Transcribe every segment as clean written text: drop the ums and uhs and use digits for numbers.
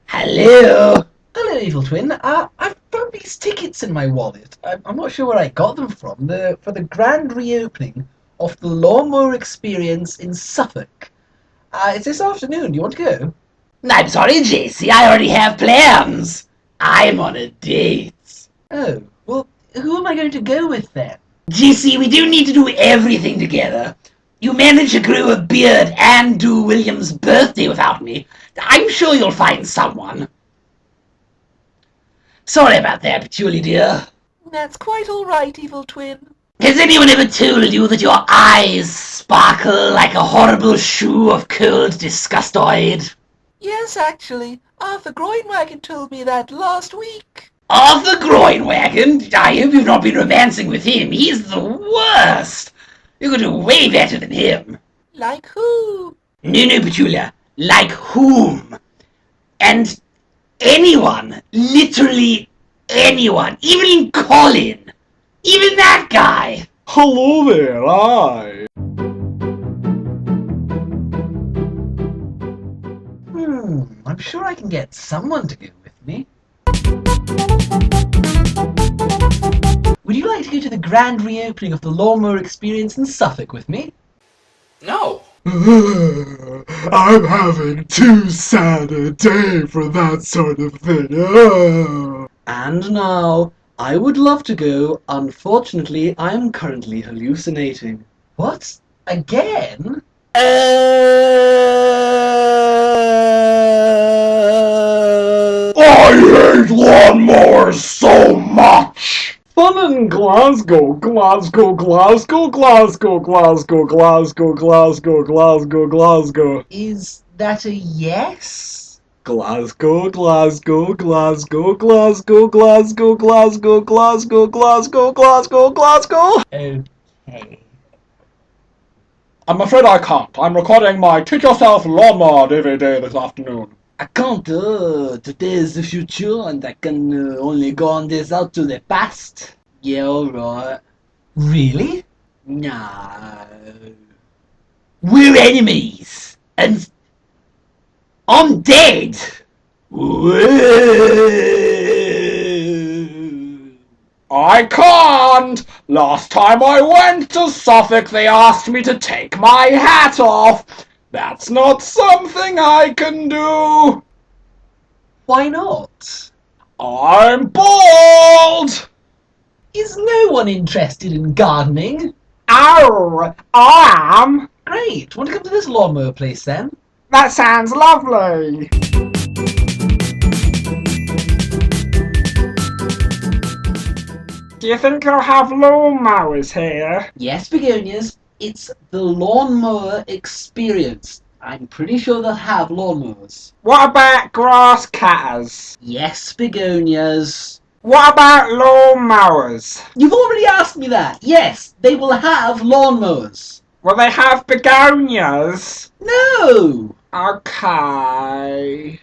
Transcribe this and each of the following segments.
Hello! Hello, Evil Twin. I've found these tickets in my wallet. I'm not sure where I got them from. For the grand reopening of the Lawnmower Experience in Suffolk. It's this afternoon. Do you want to go? I'm sorry, JC. I already have plans. I'm on a date. Oh, well, who am I going to go with then? JC, we do need to do everything together. You managed to grow a beard and do William's birthday without me. I'm sure you'll find someone. Sorry about that, Petula dear. That's quite all right, Evil Twin. Has anyone ever told you that your eyes sparkle like a horrible shoe of cold disgustoid? Yes, actually. Arthur Groinwagon told me that last week. Arthur Groinwagon? I hope you've not been romancing with him. He's the worst. You could do way better than him. Like who? No, Petula. Like whom? And anyone. Literally anyone. Even Colin. Even that guy. Hello there, I'm sure I can get someone to go with me. Would you like to go to the grand reopening of the Lawnmower Experience in Suffolk with me? No. I'm having too sad a day for that sort of thing. And now, I would love to go. Unfortunately, I am currently hallucinating. What? Again? I hate lawnmowers so much! Fun in Glasgow, Glasgow, Glasgow, Glasgow, Glasgow, Glasgow, Glasgow, Glasgow, Glasgow. Is that a yes? Glasgow, Glasgow, Glasgow, Glasgow, Glasgow, Glasgow, Glasgow, Glasgow, Glasgow, Glasgow. Okay. I'm afraid I can't. I'm recording my Teach Yourself Lawnmower DVD this afternoon. I can't. Today is the future, and I can only go on this out to the past. Yeah, alright. Really? No. We're enemies, and I'm dead. I can't! Last time I went to Suffolk, they asked me to take my hat off. That's not something I can do. Why not? I'm bald! Is no one interested in gardening? Oh, I am. Great. Want to come to this lawnmower place then? That sounds lovely. Do you think you'll have lawnmowers here? Yes, begonias. It's the Lawnmower Experience. I'm pretty sure they'll have lawnmowers. What about grass cutters? Yes, begonias. What about lawnmowers? You've already asked me that. Yes, they will have lawnmowers. Will they have begonias? No! Okay.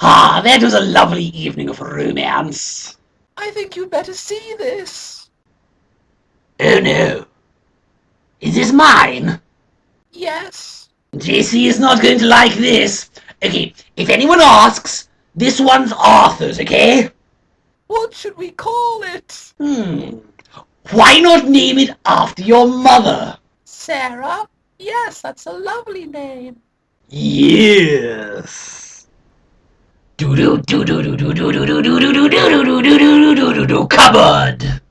Ah, that was a lovely evening of romance. I think you'd better see this. Oh no. Is this mine? Yes. JC is not going to like this. Okay, if anyone asks, this one's Arthur's, okay? What should we call it? Why not name it after your mother? Sarah? Yes, that's a lovely name. Yes. Do do do do do do do do do do do do do do do do do do do cupboard.